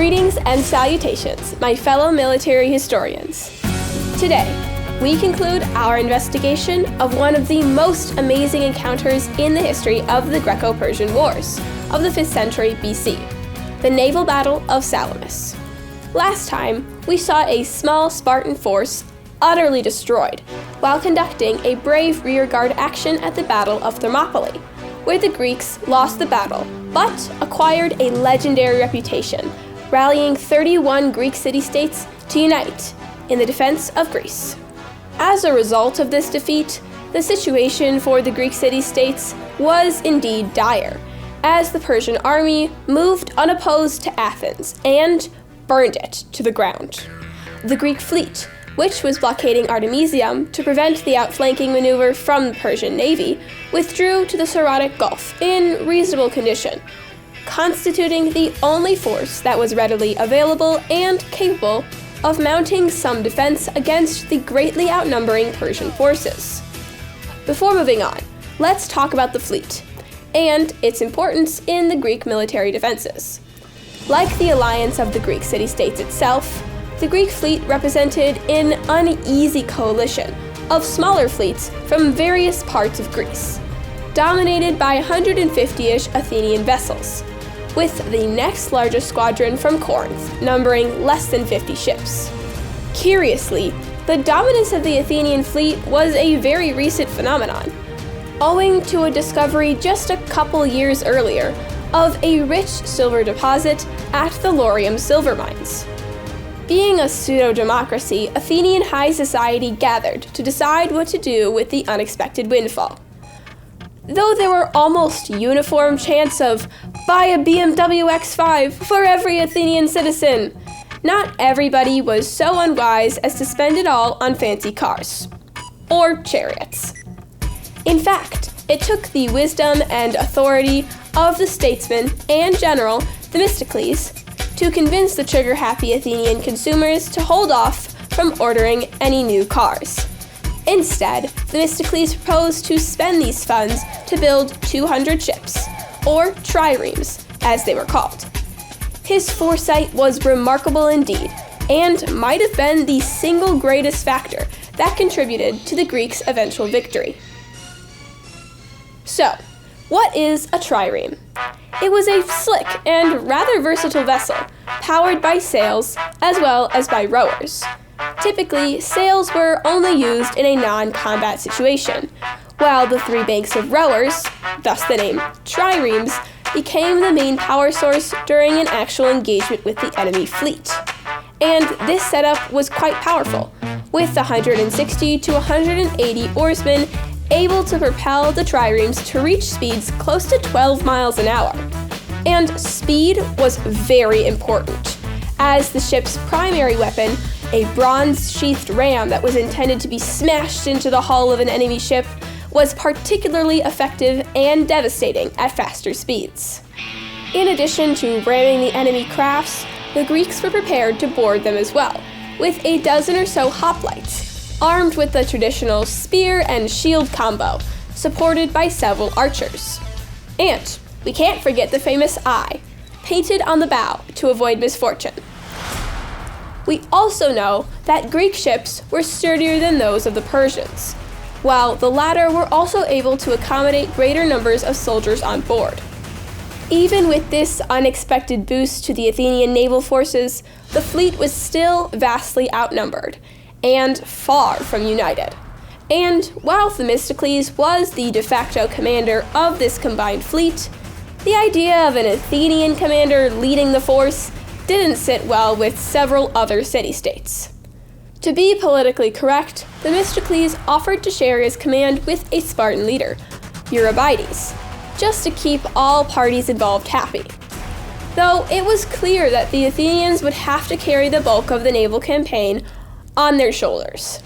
Greetings and salutations, my fellow military historians. Today, we conclude our investigation of one of the most amazing encounters in the history of the Greco-Persian Wars of the 5th century BC, the naval battle of Salamis. Last time, we saw a small Spartan force utterly destroyed while conducting a brave rearguard action at the Battle of Thermopylae, where the Greeks lost the battle but acquired a legendary reputation, rallying 31 Greek city-states to unite in the defense of Greece. As a result of this defeat, the situation for the Greek city-states was indeed dire, as the Persian army moved unopposed to Athens and burned it to the ground. The Greek fleet, which was blockading Artemisium to prevent the outflanking maneuver from the Persian navy, withdrew to the Saronic Gulf in reasonable condition, constituting the only force that was readily available and capable of mounting some defense against the greatly outnumbering Persian forces. Before moving on, let's talk about the fleet and its importance in the Greek military defenses. Like the alliance of the Greek city-states itself, the Greek fleet represented an uneasy coalition of smaller fleets from various parts of Greece, dominated by 150-ish Athenian vessels, with the next largest squadron from Corinth, numbering less than 50 ships. Curiously, the dominance of the Athenian fleet was a very recent phenomenon, owing to a discovery just a couple years earlier of a rich silver deposit at the Laurium silver mines. Being a pseudo-democracy, Athenian high society gathered to decide what to do with the unexpected windfall. Though there were almost uniform chants of "buy a BMW X5 for every Athenian citizen," not everybody was so unwise as to spend it all on fancy cars or chariots. In fact, it took the wisdom and authority of the statesman and general Themistocles to convince the trigger-happy Athenian consumers to hold off from ordering any new cars. Instead, Themistocles proposed to spend these funds to build 200 ships, or triremes, as they were called. His foresight was remarkable indeed, and might have been the single greatest factor that contributed to the Greeks' eventual victory. So, what is a trireme? It was a slick and rather versatile vessel, powered by sails as well as by rowers. Typically, sails were only used in a non-combat situation, while the three banks of rowers, thus the name triremes, became the main power source during an actual engagement with the enemy fleet. And this setup was quite powerful, with 160 to 180 oarsmen able to propel the triremes to reach speeds close to 12 miles an hour. And speed was very important, as the ship's primary weapon, a bronze-sheathed ram that was intended to be smashed into the hull of an enemy ship, was particularly effective and devastating at faster speeds. In addition to ramming the enemy crafts, the Greeks were prepared to board them as well, with a dozen or so hoplites, armed with the traditional spear and shield combo, supported by several archers. And we can't forget the famous eye, painted on the bow to avoid misfortune. We also know that Greek ships were sturdier than those of the Persians, while the latter were also able to accommodate greater numbers of soldiers on board. Even with this unexpected boost to the Athenian naval forces, the fleet was still vastly outnumbered and far from united. And while Themistocles was the de facto commander of this combined fleet, the idea of an Athenian commander leading the force didn't sit well with several other city-states. To be politically correct, Themistocles offered to share his command with a Spartan leader, Eurybiades, just to keep all parties involved happy. Though it was clear that the Athenians would have to carry the bulk of the naval campaign on their shoulders.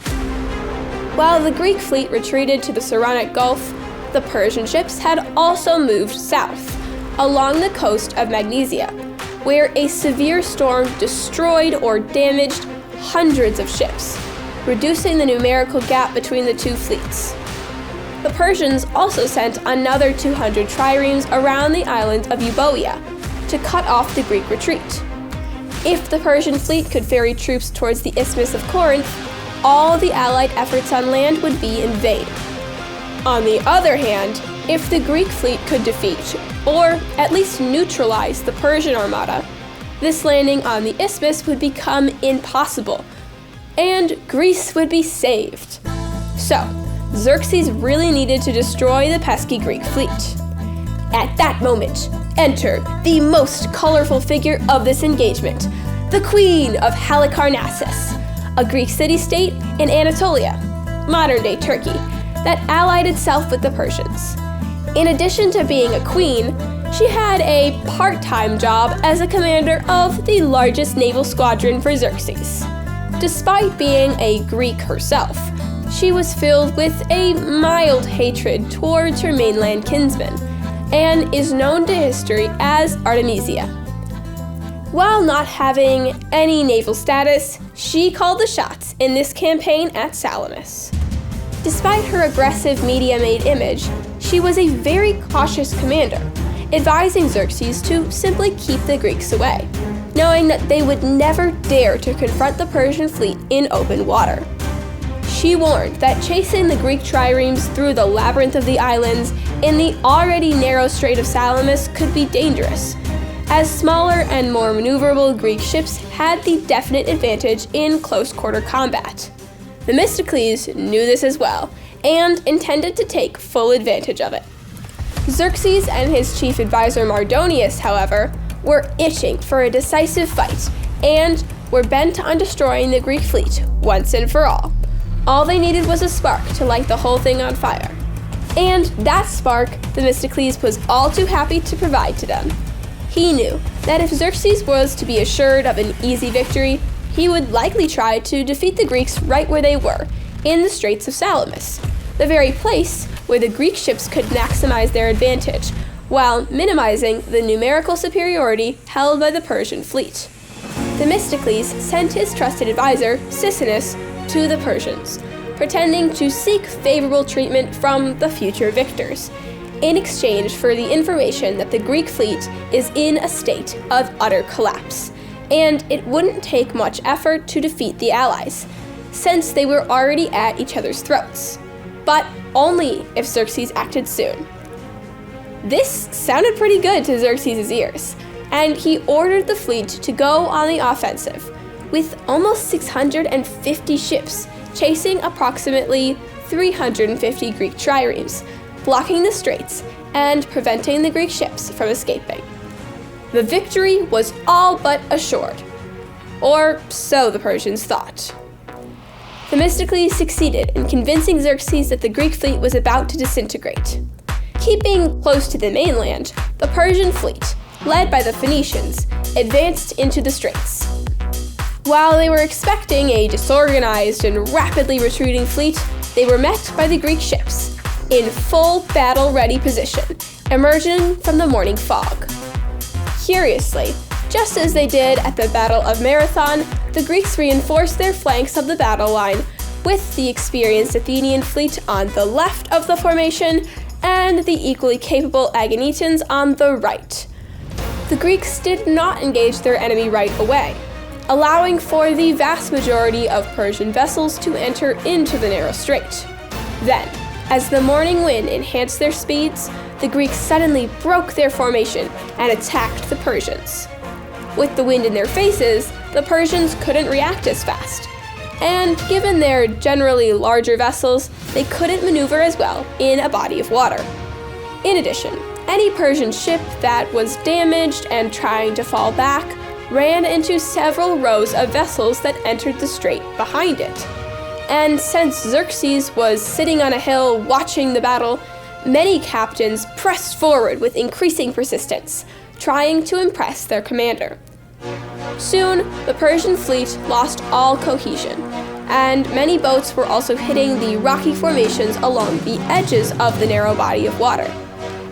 While the Greek fleet retreated to the Saronic Gulf, the Persian ships had also moved south, along the coast of Magnesia, where a severe storm destroyed or damaged hundreds of ships, reducing the numerical gap between the two fleets. The Persians also sent another 200 triremes around the island of Euboea to cut off the Greek retreat. If the Persian fleet could ferry troops towards the Isthmus of Corinth, all the Allied efforts on land would be in vain. On the other hand, if the Greek fleet could defeat, or at least neutralize, the Persian armada, this landing on the isthmus would become impossible, and Greece would be saved. So, Xerxes really needed to destroy the pesky Greek fleet. At that moment, enter the most colorful figure of this engagement, the Queen of Halicarnassus, a Greek city-state in Anatolia, modern-day Turkey, that allied itself with the Persians. In addition to being a queen, she had a part-time job as a commander of the largest naval squadron for Xerxes. Despite being a Greek herself, she was filled with a mild hatred towards her mainland kinsmen, and is known to history as Artemisia. While not having any naval status, she called the shots in this campaign at Salamis. Despite her aggressive media-made image, she was a very cautious commander, advising Xerxes to simply keep the Greeks away, knowing that they would never dare to confront the Persian fleet in open water. She warned that chasing the Greek triremes through the labyrinth of the islands in the already narrow Strait of Salamis could be dangerous, as smaller and more maneuverable Greek ships had the definite advantage in close-quarter combat. Themistocles knew this as well, and intended to take full advantage of it. Xerxes and his chief advisor Mardonius, however, were itching for a decisive fight, and were bent on destroying the Greek fleet once and for all. All they needed was a spark to light the whole thing on fire. And that spark, Themistocles was all too happy to provide to them. He knew that if Xerxes was to be assured of an easy victory, he would likely try to defeat the Greeks right where they were, in the Straits of Salamis, the very place where the Greek ships could maximize their advantage, while minimizing the numerical superiority held by the Persian fleet. Themistocles sent his trusted advisor, Sisinus, to the Persians, pretending to seek favorable treatment from the future victors, in exchange for the information that the Greek fleet is in a state of utter collapse, and it wouldn't take much effort to defeat the allies, since they were already at each other's throats, but only if Xerxes acted soon. This sounded pretty good to Xerxes' ears, and he ordered the fleet to go on the offensive, with almost 650 ships chasing approximately 350 Greek triremes, blocking the straits and preventing the Greek ships from escaping. The victory was all but assured, or so the Persians thought. Themistocles succeeded in convincing Xerxes that the Greek fleet was about to disintegrate. Keeping close to the mainland, the Persian fleet, led by the Phoenicians, advanced into the straits. While they were expecting a disorganized and rapidly retreating fleet, they were met by the Greek ships, in full battle-ready position, emerging from the morning fog. Curiously, just as they did at the Battle of Marathon, the Greeks reinforced their flanks of the battle line with the experienced Athenian fleet on the left of the formation and the equally capable Achaemenid on the right. The Greeks did not engage their enemy right away, allowing for the vast majority of Persian vessels to enter into the narrow strait. Then, as the morning wind enhanced their speeds, the Greeks suddenly broke their formation and attacked the Persians. With the wind in their faces, the Persians couldn't react as fast, and given their generally larger vessels, they couldn't maneuver as well in a body of water. In addition, any Persian ship that was damaged and trying to fall back ran into several rows of vessels that entered the strait behind it. And since Xerxes was sitting on a hill watching the battle, many captains pressed forward with increasing persistence, trying to impress their commander. Soon, the Persian fleet lost all cohesion, and many boats were also hitting the rocky formations along the edges of the narrow body of water.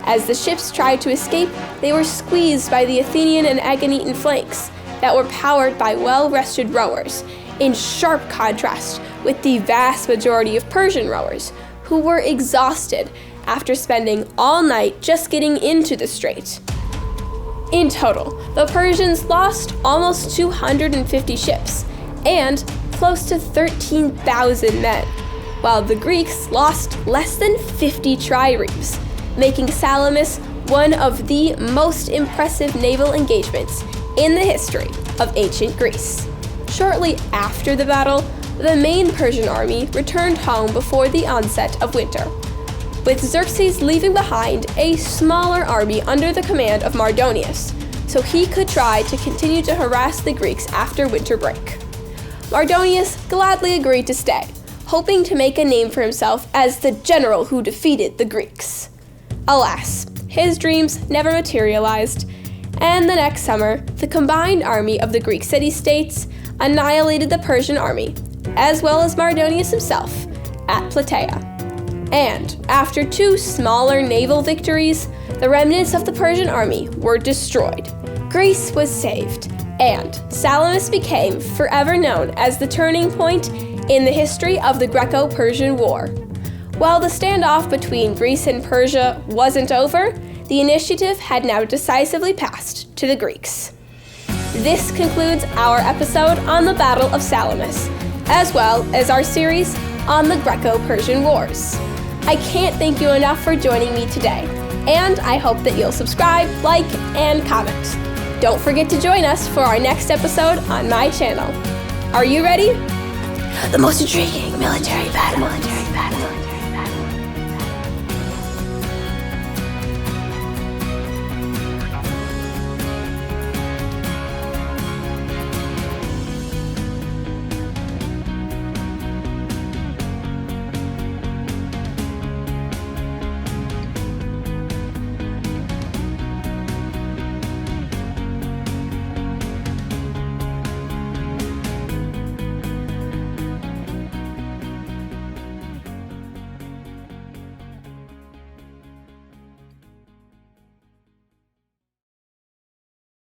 As the ships tried to escape, they were squeezed by the Athenian and Achaemenid flanks that were powered by well-rested rowers, in sharp contrast with the vast majority of Persian rowers, who were exhausted after spending all night just getting into the strait. In total, the Persians lost almost 250 ships and close to 13,000 men, while the Greeks lost less than 50 triremes, making Salamis one of the most impressive naval engagements in the history of ancient Greece. Shortly after the battle, the main Persian army returned home before the onset of winter, with Xerxes leaving behind a smaller army under the command of Mardonius, so he could try to continue to harass the Greeks after winter break. Mardonius gladly agreed to stay, hoping to make a name for himself as the general who defeated the Greeks. Alas, his dreams never materialized, and the next summer, the combined army of the Greek city-states annihilated the Persian army, as well as Mardonius himself, at Plataea. And after 2 smaller naval victories, the remnants of the Persian army were destroyed. Greece was saved, and Salamis became forever known as the turning point in the history of the Greco-Persian War. While the standoff between Greece and Persia wasn't over, the initiative had now decisively passed to the Greeks. This concludes our episode on the Battle of Salamis, as well as our series on the Greco-Persian Wars. I can't thank you enough for joining me today, and I hope that you'll subscribe, like, and comment. Don't forget to join us for our next episode on my channel. Are you ready? The most intriguing military battle.